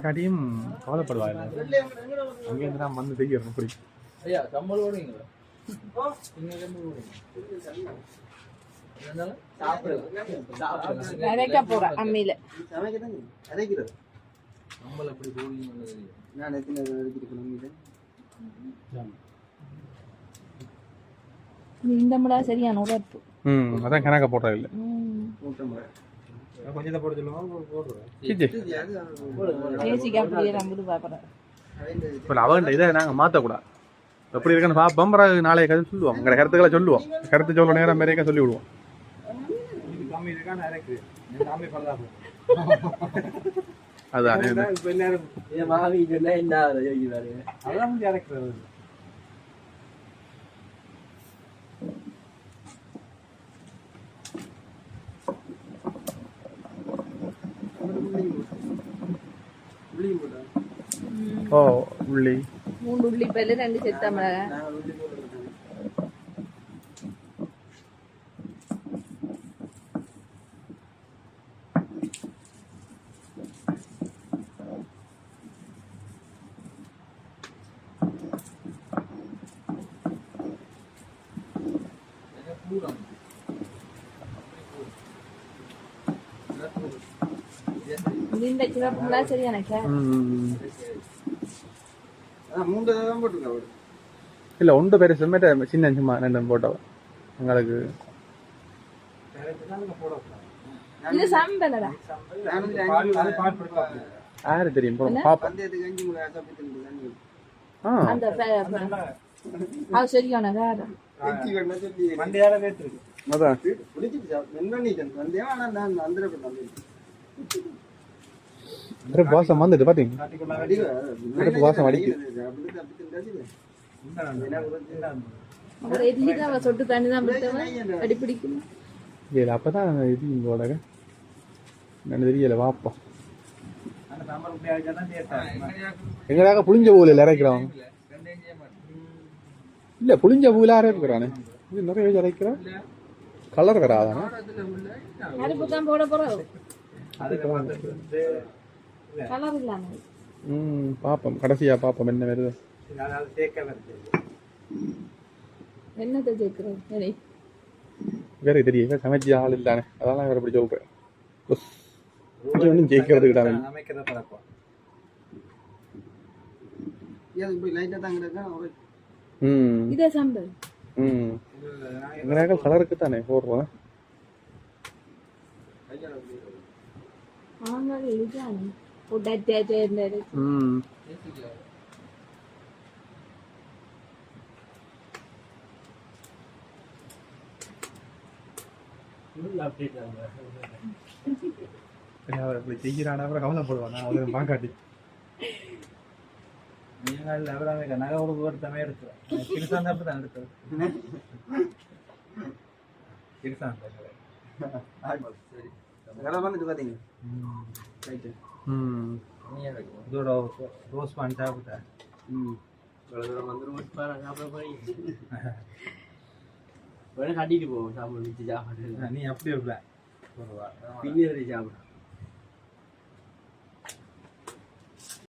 காட்டியும் கவலைப்படுவாங்க அங்கேருந்து தான் வந்து செய்யணும் அப்படி இந்த முடா சரியான உடற்பு. அதான் கணக்க போடுறது இல்லை. அவன் இதை நாங்கள் மாற்றக்கூடாது. எப்படி இருக்குன்னு பார்ப்போம். நாளைய கருத்து சொல்லுவோம். எங்களை கருத்துக்களை சொல்லுவோம். கருத்து சொல்ல நேரம் மேலேயே சொல்லி விடுவோம். அதான் ஓ உள்ளி 3 உள்ளி பல்லு 2 செத்த மிளகாய். இந்த சிவப்பு மிளகாய் சரியான இல்ல ஒன்று பேர் சின்ன சும்மா 2 போட்டோம் எங்களுக்கு. யாரு தெரியும் வாசம் வந்துட்டு பாத்தீங்க வாசம் அடிக்குது. அப்பதான் இது இங்கோட தெரியல வாப்போம். எங்கடாக புளிஞ்ச பூல இறக்கிறான் இல்ல புளிஞ்ச பூல அரைக்கிறானே இது நிறைய அரைக்கிறான் கலர் வராதானே பாப்போம் கடைசியா பாப்போம் என்ன வருது என்னத்தை சேர்க்கிறோம் வேற தெரியல சமைச்ச ஆள் இல்லானே அதான் வேற இப்படி சொல்றேன் ஒன்னும் ஜெயிக்கிறதுக்கிட்ட கலருக்கு தானே போடுறோம். இப்படி செய்யறான அப்புறம் கவலைப்படுவான் அவரை பாக்காட்டி நகை ஒருத்தமே எடுக்கிறேன் கிருசாந்த் அப்படித்தான் எடுக்கிறது கிருசாந்த் வந்துட்டு பாத்தீங்க இதோட ரோஸ் பான் சாப்பிட்டா கட்டிட்டு போவோம் சாப்பிட நீ அப்படி இருப்ப பின்னாடி சாப்பிட